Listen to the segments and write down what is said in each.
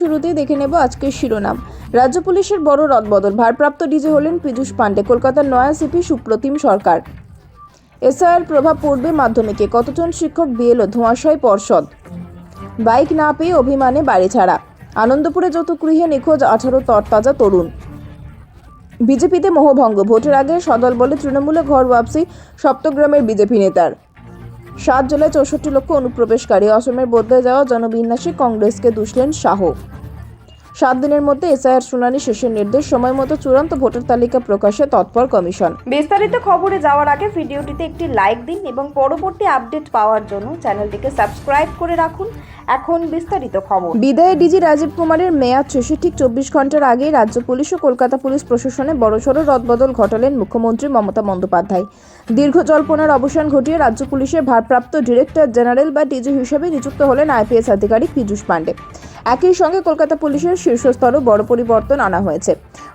শুরুতেই দেখে নেব আজকের শিরোনাম। রাজ্য পুলিশের বড় রদবদল, ভারপ্রাপ্ত ডিজি হলেন পীযূষ পান্ডে। কলকাতার নয়া সিপি সুপ্রতিম সরকার। এসআইআর প্রভাব পড়বে মাধ্যমিকে, কতজন শিক্ষক বিএলও ধোঁয়াশায় পর্ষদ। বাইক না পেয়ে অভিমানে বাড়ি ছাড়া। আনন্দপুরে যৌতুকগৃহে নিখোঁজ 18 তরতাজা তরুণ। বিজেপিতে মোহভঙ্গ, ভোটের আগে সদল বলে তৃণমূলে ঘর ওয়াপসি সপ্তগ্রামের বিজেপি নেতার। 7 জুলাই 64 লক্ষ অনুপ্রবেশকারী। অসমের বদলে যাওয়া জনবিন্যাসে কংগ্রেসকে দুষলেন শাহ। 7 দিনের মধ্যে এসআইআর শুনানি শেষের নির্দেশ, সময় মতো চূড়ান্ত ভোটার তালিকা প্রকাশে তৎপর কমিশন। বিস্তারিত খবরে যাওয়ার আগে ভিডিওটিতে একটি লাইক দিন এবং পরবর্তী আপডেট পাওয়ার জন্য চ্যানেলটিকে সাবস্ক্রাইব করে রাখুন। এখন বিস্তারিত খবর। বিদায়ী ডিজি রাজীব কুমারের মেয়াদ শেষে ঠিক 24 ঘন্টার আগে রাজ্য পুলিশ ও কলকাতা পুলিশ প্রশাসনে বড়সড় রদবদল ঘটালেন মুখ্যমন্ত্রী মমতা বন্দ্যোপাধ্যায়। দীর্ঘ জল্পনার অবসান ঘটিয়ে রাজ্য পুলিশের ভারপ্রাপ্ত ডিরেক্টর জেনারেল বা ডিজি হিসেবে নিযুক্ত হলেন আইপিএস আধিকারিক পীযূষ পান্ডে। একই সঙ্গে কলকাতা পুলিশের শীর্ষস্তরেও বড় পরিবর্তন আনা হয়েছে।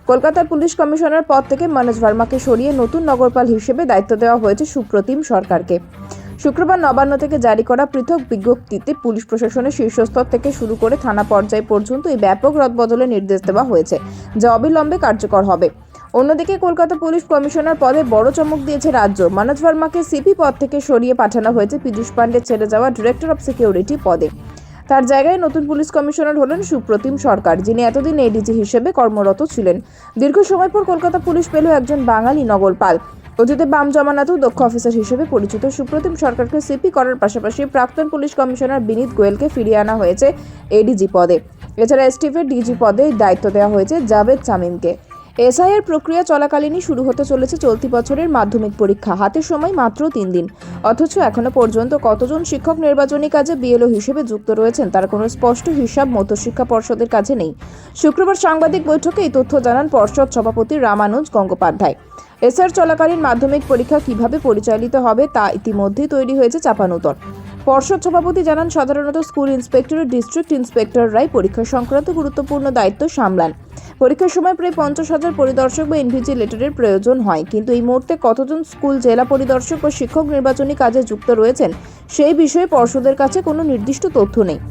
কলকাতার পুলিশ কমিশনার পদ থেকে মনোজ ভার্মাকে সরিয়ে নতুন নগরপাল হিসেবে দায়িত্ব দেওয়া হয়েছে সুপ্রতিম সরকারকে। শুক্রবার নবান্ন থেকে জারি করা পৃথক বিজ্ঞপ্তিতে পুলিশ প্রশাসনের শীর্ষস্তর থেকে শুরু করে থানা পর্যায় পর্যন্ত এই ব্যাপক রদবদলের নির্দেশ দেওয়া হয়েছে, যা অবিলম্বে কার্যকর হবে। অন্যদিকে কলকাতা পুলিশ কমিশনার পদে বড় চমক দিয়েছে রাজ্য। মনোজ ভার্মাকে সিপি পদ থেকে সরিয়ে পাঠানো হয়েছে পীযূষ পান্ডে ছেড়ে যাওয়া ডিরেক্টর অফ সিকিউরিটি পদে। তার জায়গায় নতুন পুলিশ কমিশনার হলেন সুপ্রতিম সরকার, যিনি এতদিন এডিজি হিসেবে কর্মরত ছিলেন। দীর্ঘ সময় পর কলকাতা পুলিশ পেল একজন বাঙালি নগরপাল। অতীতে বাম জমানাতেও দক্ষ অফিসার হিসেবে পরিচিত সুপ্রতিম সরকারকে সিপি করার পাশাপাশি প্রাক্তন পুলিশ কমিশনার বিনীত গোয়েলকে ফিরিয়ে আনা হয়েছে এডিজি পদে। এছাড়া এসটিএফের ডিজি পদে দায়িত্ব দেওয়া হয়েছে জাভেদ শামীমকে। এসআইআর প্রক্রিয়া চলাকালীনই শুরু হতে চলেছে চলতি বছরের মাধ্যমিক পরীক্ষা। হাতে সময় মাত্র 3 দিন, অথচ এখনো পর্যন্ত কতজন শিক্ষক নির্বাচনী কাজে বিএলও হিসেবে যুক্ত রয়েছেন তার কোনো স্পষ্ট হিসাব মধ্যশিক্ষা পর্ষদের কাছে নেই। শুক্রবার সাংবাদিক বৈঠকে এই তথ্য জানান পর্ষদ সভাপতি রামানুজ গঙ্গোপাধ্যায়। এসআইআর চলাকালীন মাধ্যমিক পরীক্ষা কিভাবে পরিচালিত হবে তা ইতিমধ্যেই তৈরি হয়েছে চাপানুতর। পর্ষদ সভাপতি জানান, সাধারণত স্কুল ইন্সপেক্টর ও ডিস্ট্রিক্ট ইন্সপেক্টররাই পরীক্ষা সংক্রান্ত গুরুত্বপূর্ণ দায়িত্ব সামলান। পরীক্ষার সময় প্রায় 50,000 পরিদর্শক বা ইনভিজিলেটরের প্রয়োজন হয়, কিন্তু এই মুহূর্তে কতজন স্কুল জেলা পরিদর্শক বা শিক্ষক নির্বাচনী কাজে যুক্ত রয়েছেন সেই বিষয়ে পর্ষদের কাছে কোনো নির্দিষ্ট তথ্য নেই।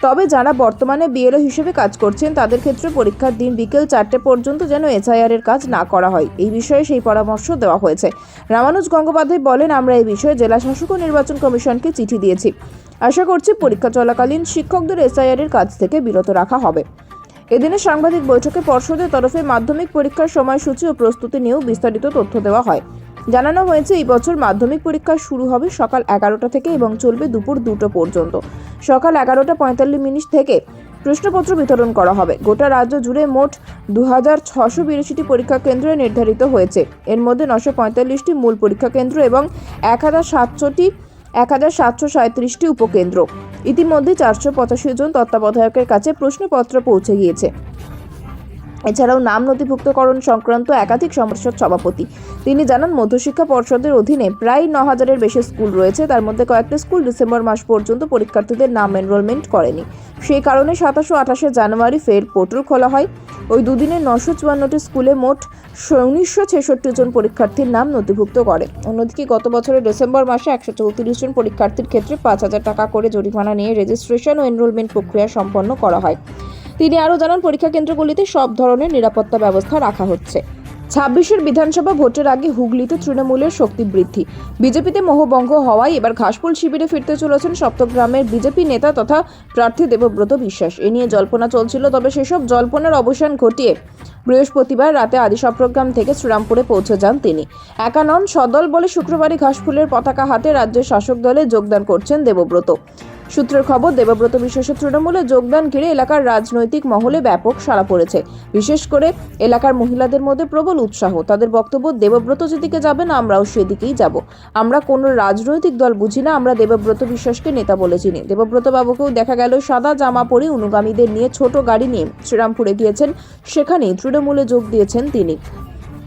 তবে যারা বর্তমানে বিএলও হিসেবে কাজ করছেন তাদের ক্ষেত্রে পরীক্ষার দিন বিকেল 4টে পর্যন্ত যেন এসআইআর এর কাজ না করা হয়, এই বিষয়ে সেই পরামর্শ দেওয়া হয়েছে। রামানুজ গঙ্গোপাধ্যায় বলেন, আমরা এই বিষয়ে জেলা শাসক ও নির্বাচন কমিশনকে চিঠি দিয়েছি। আশা করছি পরীক্ষা চলাকালীন শিক্ষকদের এসআইআর এর কাজ থেকে বিরত রাখা হবে। এদিনের সাংবাদিক বৈঠকে পর্ষদের তরফে মাধ্যমিক পরীক্ষার সময়সূচি ও প্রস্তুতি নিয়েও বিস্তারিত তথ্য দেওয়া হয়। জানানো হয়েছে, এই বছর মাধ্যমিক পরীক্ষা শুরু হবে সকাল 11টা থেকে এবং চলবে দুপুর 2টো পর্যন্ত। সকাল 11:45 থেকে প্রশ্নপত্র বিতরণ করা হবে। গোটা রাজ্য জুড়ে মোট 2682টি পরীক্ষা কেন্দ্র নির্ধারিত হয়েছে। এর মধ্যে 945টি মূল পরীক্ষা কেন্দ্র এবং 1737টি উপকেন্দ্র। ইতিমধ্যে 485 জন তত্ত্বাবধায়কের কাছে প্রশ্নপত্র পৌঁছে গিয়েছে। এছাড়াও নাম নথিভুক্তকরণ সংক্রান্ত একাধিক পর্ষদ সভাপতি তিনি জানান, মধ্যশিক্ষা পর্ষদের অধীনে প্রায় 9000-এর বেশি স্কুল রয়েছে। তার মধ্যে কয়েকটি স্কুল ডিসেম্বর মাস পর্যন্ত পরীক্ষার্থীদের নাম এনরোলমেন্ট করেনি। সেই কারণে 27 ও 28 জানুয়ারি ফের পোর্টাল খোলা হয়। ওই দুদিনে 954টি স্কুলে মোট 1966 জন পরীক্ষার্থীর নাম নথিভুক্ত করে। অন্যদিকে গত বছরের ডিসেম্বর মাসে 134 জন পরীক্ষার্থীর ক্ষেত্রে 5000 টাকা করে জরিমানা নিয়ে রেজিস্ট্রেশন ও এনরোলমেন্ট প্রক্রিয়া সম্পন্ন করা হয়। তিনি আরও জানান, পরীক্ষা কেন্দ্রগুলিতে সব ধরনের নিরাপত্তা ব্যবস্থা রাখা হচ্ছে। 26-এর বিধানসভা ভোটের আগে হুগলিতে তৃণমূলের শক্তি বৃদ্ধি। বিজেপিতে মোহভঙ্গ হওয়ায় এবার ঘাসফুল শিবিরে ফিরতে চলেছেন সপ্তগ্রামের বিজেপি নেতা তথা প্রার্থী দেবব্রত বিশ্বাস। এ নিয়ে জল্পনা চলছিল, তবে সেসব জল্পনার অবসান ঘটিয়ে বৃহস্পতিবার রাতে আদি সপ্তগ্রাম থেকে শ্রীরামপুরে পৌঁছে যান তিনি। একা নন, সদল বলে শুক্রবারই ঘাসফুলের পতাকা হাতে রাজ্যের শাসক দলে যোগদান করছেন দেবব্রত। সূত্রের খবর, দেবব্রত বিশ্বাসের তৃণমূলে যোগদান ঘিরে এলাকার রাজনৈতিক মহলে ব্যাপক সাড়া পড়েছে। বিশেষ করে এলাকার মহিলাদের মধ্যে প্রবল উৎসাহ। তাদের বক্তব্য, দেবব্রত যেদিকে যাবেন আমরাও সেদিকেই যাব। আমরা কোনো রাজনৈতিক দল বুঝি না, আমরা দেবব্রত বিশ্বাসকে নেতা বলে চিনি। দেবব্রত বাবুকেও দেখা গেল সাদা জামা পরে অনুগামীদের নিয়ে ছোট গাড়ি নিয়ে শ্রীরামপুরে গিয়েছেন, সেখানেই তৃণমূলে যোগ দিয়েছেন তিনি।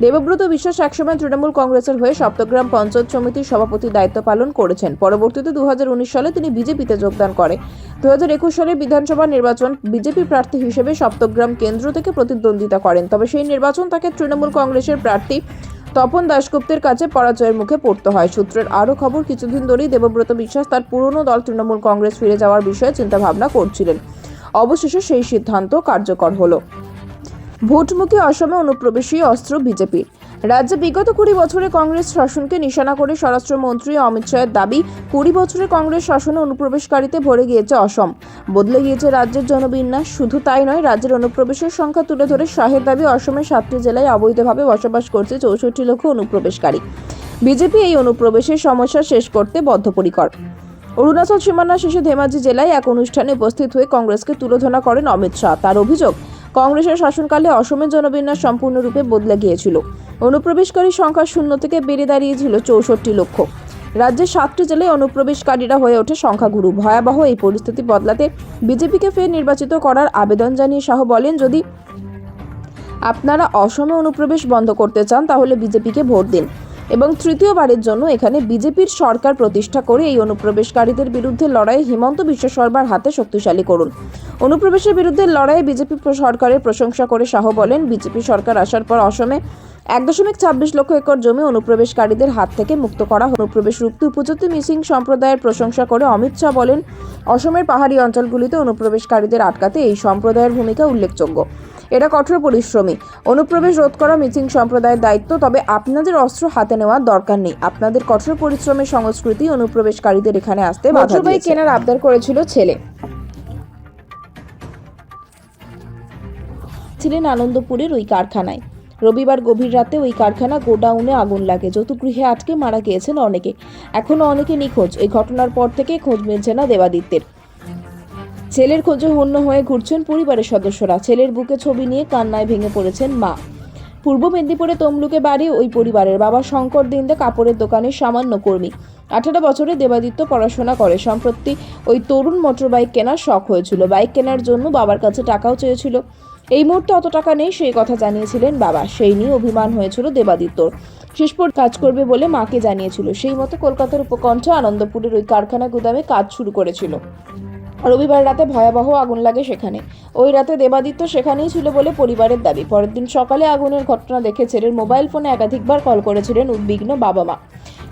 দেবব্রত বিশ্বাস একসময় তৃণমূল কংগ্রেসের হয়ে সপ্তগ্রাম পঞ্চায়েত সমিতির সভাপতির দায়িত্ব পালন করেছেন। পরবর্তীতে 2019 সালে তিনি বিজেপিতে যোগদান করে। 2021 সালের বিধানসভা নির্বাচন বিজেপি প্রার্থী হিসেবে সপ্তগ্রাম কেন্দ্র থেকে প্রতিদ্বন্দ্বিতা করেন। তবে সেই নির্বাচন তাকে তৃণমূল কংগ্রেসের প্রার্থী তপন দাশগুপ্তের কাছে পরাজয়ের মুখে পড়তে হয়। সূত্রের আরও খবর, কিছুদিন ধরেই দেবব্রত বিশ্বাস তার পুরনো দল তৃণমূল কংগ্রেস ফিরে যাওয়ার বিষয়ে চিন্তাভাবনা করছিলেন। অবশেষে সেই সিদ্ধান্ত কার্যকর হলো। ভোটমুখী অসমে অনুপ্রবেশী অস্ত্র বিজেপির। রাজ্যে বিগত 20 বছরে কংগ্রেস শাসনকে নিশানা করে স্বরাষ্ট্রমন্ত্রী অমিত শাহের দাবি, 20 বছরে কংগ্রেস শাসনে অনুপ্রবেশকারীতে ভরে গিয়েছে অসম, বদলে গিয়েছে রাজ্যের জনবিন্যাস। শুধু তাই নয়, রাজ্যের অনুপ্রবেশের সংখ্যা তুলে ধরে শাহের দাবি, অসমের 7টি জেলায় অবৈধভাবে বসবাস করছে 64 লক্ষ অনুপ্রবেশকারী। বিজেপি এই অনুপ্রবেশের সমস্যা শেষ করতে বদ্ধপরিকর। অরুণাচল সীমানা শেষে ধেমাজি জেলায় এক অনুষ্ঠানে উপস্থিত হয়ে কংগ্রেসকে তুলোধনা করেন অমিত শাহ। তার অভিযোগ, কংগ্রেসের শাসনকালে অসমের জনবিন্যাস সম্পূর্ণরূপে বদলে গিয়েছিল। অনুপ্রবেশকারীর সংখ্যা 0 থেকে বেড়ে দাঁড়িয়েছিল 64 লক্ষ। রাজ্যের 7টি জেলায় অনুপ্রবেশকারীরা হয়ে ওঠে সংখ্যাগুরু। ভয়াবহ এই পরিস্থিতি বদলাতে বিজেপিকে ফের নির্বাচিত করার আবেদন জানিয়ে শাহ বলেন, যদি আপনারা অসমে অনুপ্রবেশ বন্ধ করতে চান তাহলে বিজেপিকে ভোট দিন এবং তৃতীয়বারের জন্য এখানে বিজেপির সরকার প্রতিষ্ঠা করে এই অনুপ্রবেশকারীদের বিরুদ্ধে লড়াই হিমন্ত বিশ্ব শর্মার হাতে শক্তিশালী করুন। অনুপ্রবেশের বিরুদ্ধে লড়াইয়ে বিজেপি সরকারের প্রশংসা করে শাহ বলেন, বিজেপি সরকার আসার পর অসমে 1.26 লক্ষ একর জমি অনুপ্রবেশকারীদের হাত থেকে মুক্ত করা। অনুপ্রবেশ রুখতে উপযুক্ত মিসিং সম্প্রদায়ের প্রশংসা করে অমিত শাহ বলেন, অসমের পাহাড়ি অঞ্চলগুলিতে অনুপ্রবেশকারীদের আটকাতে এই সম্প্রদায়ের ভূমিকা উল্লেখযোগ্য। এরা কঠোর পরিশ্রমী। অনুপ্রবেশ রোধ করা মিসিং সম্প্রদায়ের দায়িত্ব, তবে আপনাদের অস্ত্র হাতে নেওয়ার দরকার নেই। আপনাদের কঠোর পরিশ্রমের সংস্কৃতি অনুপ্রবেশকারীদের এখানে আসতে বাধা দিয়েছে। কেনার আবদার করেছিল ছেলে। ছিলেন আনন্দপুরের ওই কারখানায়। রবিবার গভীর রাতে ওই কারখানা গোডাউনে আগুন লাগে। যৌতুগৃহে আটকে মারা গিয়েছেন অনেকে। এখনো অনেকে নিখোঁজ। এই ঘটনার পর থেকে খোঁজ মিলছে না দেবাদিত্যের। ছেলের খোঁজে হন্য হয়ে ঘুরছেন পরিবারের সদস্যরা। ছেলের বুকে ছবি নিয়ে কান্নায় ভেঙে পড়েছেন মা। পূর্ব মেদিনীপুরে তমলুকে বাড়ি ওই পরিবারের। বাবা শঙ্কর দিন্দে কাপড়ের দোকানের সামান্য কর্মী। 18 বছরে দেবাদিত্য পড়াশোনা করে। সম্প্রতি ওই তরুণ মোটর বাইক কেনার শখ হয়েছিল। বাইক কেনার জন্য বাবার কাছে টাকাও চেয়েছিল। এই মুহূর্তে অত টাকা নেই, সেই কথা জানিয়েছিলেন বাবা। সেই নিয়ে অভিমান হয়েছিল দেবাদিত্যর। শেষ পর্যন্ত কাজ করবে বলে মাকে জানিয়েছিল। সেই মতো কলকাতার উপকণ্ঠে আনন্দপুরের ওই কারখানা গুদামে কাজ শুরু করেছিল। রবিবার রাতে ভয়াবহ আগুন লাগে সেখানে। ওই রাতে দেবাদিত্য সেখানেই ছিল বলে পরিবারের দাবি। পরের দিন সকালে আগুনের ঘটনা দেখে ছেলের মোবাইল ফোনে একাধিকবার কল করেছিলেন উদ্বিগ্ন বাবা মা,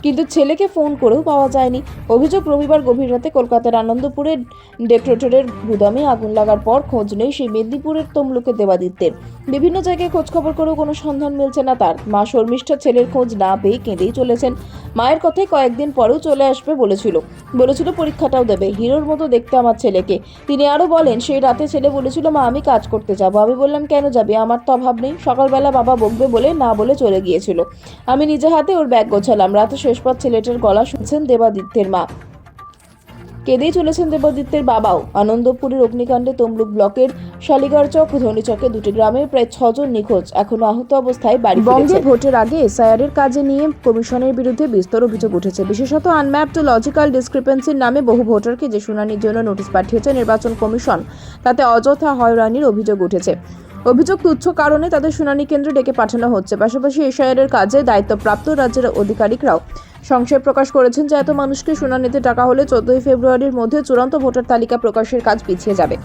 কিন্তু ছেলেকে ফোন করেও পাওয়া যায়নি। অভিযোগ, রবিবার গভীর রাতে কলকাতার আনন্দপুরের ডেকোরেটরের গুদামে আগুন লাগার পর খোঁজ নেই সেই মেদিনীপুরের তমলুকের দেবাদিত্যের। বিভিন্ন জায়গায় খোঁজ খবর করেও কোনো সন্ধান মিলছে না তার। মা শর্মিষ্ঠা ছেলের খোঁজ না পেয়ে কেঁদেই চলেছেন। মায়ের কথায় কয়েকদিন পরেও চলে আসবে বলেছিল পরীক্ষাটাও দেবে। হিরোর মতো দেখতে আমার ছেলেকে। তিনি আরও বলেন, সেই রাতে ছেলে বলেছিল, মা আমি কাজ করতে যাবো। আমি বললাম, কেন যাবে? আমার তো অভাব নেই। সকালবেলা বাবা বকবে বলে না বলে চলে গিয়েছিল। আমি নিজে হাতে ওর ব্যাগ গোছালাম। রাতে শেষ পর ছেলেটার গলা শুনছেন দেবাদিত্যের মা। কেঁদেই চলেছেন দেবাদিত্যের বাবাও। আনন্দপুরের অগ্নিকাণ্ডে তমলুক ব্লকের শালিগারচক, ধনীচকে 2টি গ্রামের প্রায় 6 জন নিখোঁজ, এখনো আহত অবস্থায় বাড়ি ফিরেছে। বঙ্গে ভোটের আগে এসআইআর এর কাজে নিয়ে কমিশনের বিরুদ্ধে বিস্তর অভিযোগ উঠেছে। বিশেষত আনম্যাপড লজিক্যাল ডিসক্রিপেন্সির নামে বহু ভোটারকে যে শুনানির জন্য নোটিশ পাঠিয়েছে নির্বাচন কমিশন, তাতে অযথা হয়রানির অভিযোগ উঠেছে। অভিযোগ, তুচ্ছ কারণে তাদের শুনানি কেন্দ্রে ডেকে পাঠানো হচ্ছে। পাশাপাশি এসআইআর এর কাজে দায়িত্বপ্রাপ্ত রাজ্যের আধিকারিকরাও সংশয় প্রকাশ করেছেন যে এত মানুষকে শুনানিতে ডাকা হলে 14 ফেব্রুয়ারির মধ্যে চূড়ান্ত ভোটার তালিকা প্রকাশের কাজ পিছিয়ে যাবে।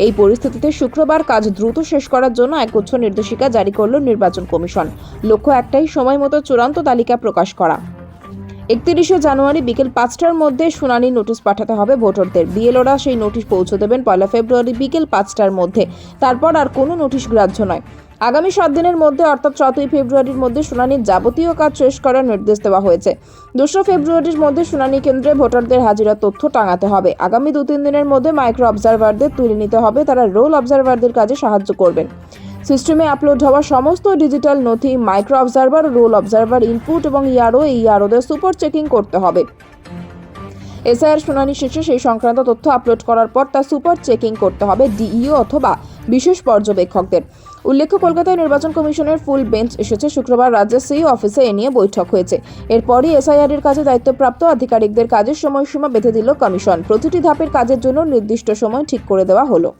এই পরিস্থিতিতে শুক্রবার কাজ দ্রুত শেষ করার জন্য একগুচ্ছ নির্দেশিকা জারি করল নির্বাচন কমিশন। লক্ষ্য একটাই, সময় মতো চূড়ান্ত তালিকা প্রকাশ করা। 31 জানুয়ারি বিকেল 5টার মধ্যে শুনানির নোটিশ পাঠাতে হবে ভোটারদের। বিএলওরা সেই নোটিশ পৌঁছে দেবেন 1 ফেব্রুয়ারি বিকেল 5টার মধ্যে। তারপর আর কোনো নোটিশ গ্রাহ্য নয়। আগামী 7 দিনের মধ্যে অর্থাৎ 7 ফেব্রুয়ারির মধ্যে শুনানির যাবতীয় কাজ শেষ করার নির্দেশ দেওয়া হয়েছে। 2 ফেব্রুয়ারির মধ্যে শুনানি কেন্দ্রে ভোটারদের হাজিরা তথ্য টাঙাতে হবে। আগামী 2-3 দিনের মধ্যে মাইক্রো অবজারভারদের তুলে নিতে হবে। তারা রোল অবজারভারদের কাজে সাহায্য করবেন। সিস্টেমে আপলোড হওয়া সমস্ত ডিজিটাল নথি micro observer, roll observer input এবং ইয়ারোদের সুপার চেকিং করতে হবে। এসআইআর শুনানি শেষে সেই সংক্রান্ত তথ্য আপলোড করার পর তা সুপার চেকিং করতে হবে ডিইও অথবা বিশেষ পর্যবেক্ষকদের। উল্লেখ্য, কলকাতায় নির্বাচন কমিশনের ফুল বেঞ্চ এসেছে। শুক্রবার রাজ্যের সিইও অফিসে এ নিয়ে বৈঠক হয়েছে। এরপরই এসআইআর এর কাজে দায়িত্বপ্রাপ্ত আধিকারিকদের কাজের সময়সীমা বেঁধে দিল কমিশন। প্রতিটি ধাপের কাজের জন্য নির্দিষ্ট সময় ঠিক করে দেওয়া হলো।